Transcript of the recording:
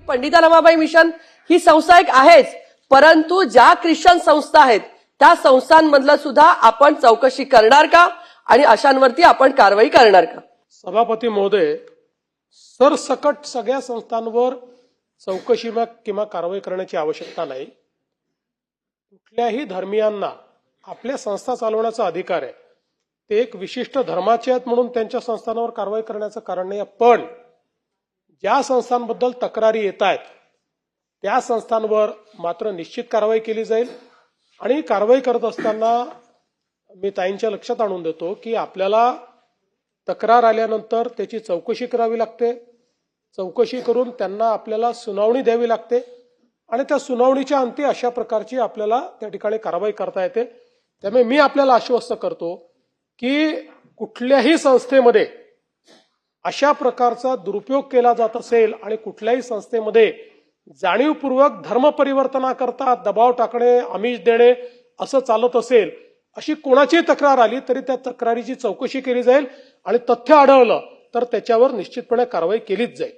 Pandita Ramabai mission ही संस्था एक आहेच, परंतु ज्या ख्रिश्चन संस्था आहेत त्या संस्थांमधलं सुद्धा आपण चौकशी करणार का आणि अशांवरती आपण कारवाई करणार का? सभापती महोदय, सरसकट सगळ्या संस्थांवर चौकशी किंवा कारवाई करण्याची आवश्यकता नाही. कुठल्याही धर्मियांना आपल्या संस्था चालवण्याचा अधिकार आहे. ते एक विशिष्ट धर्माचे आहेत म्हणून त्यांच्या संस्थांवर कारवाई करण्याचं कारण नाही. पण ज्या संस्थांबद्दल तक्रारी येत आहेत त्या संस्थांवर मात्र निश्चित कारवाई केली जाईल. आणि कारवाई करत असताना मी ताईंच्या लक्षात आणून देतो की आपल्याला तक्रार आल्यानंतर त्याची चौकशी करावी लागते. चौकशी करून त्यांना आपल्याला सुनावणी द्यावी लागते आणि त्या सुनावणीच्या अंती अशा प्रकारची आपल्याला त्या ठिकाणी कारवाई करता येते. त्यामुळे मी आपल्याला आश्वस्त करतो की कुठल्याही संस्थेमध्ये अशा प्रकारचा दुरुपयोग केला जात असेल आणि कुठल्याही संस्थेमध्ये जाणीवपूर्वक धर्म परिवर्तनाकरता दबाव टाकणे, आमिष देणे असं चालत असेल, अशी कोणाची तक्रार आली तरी त्या तक्रारीची चौकशी केली जाईल आणि तथ्य आढळलं तर त्याच्यावर निश्चितपणे कारवाई केलीच जाईल.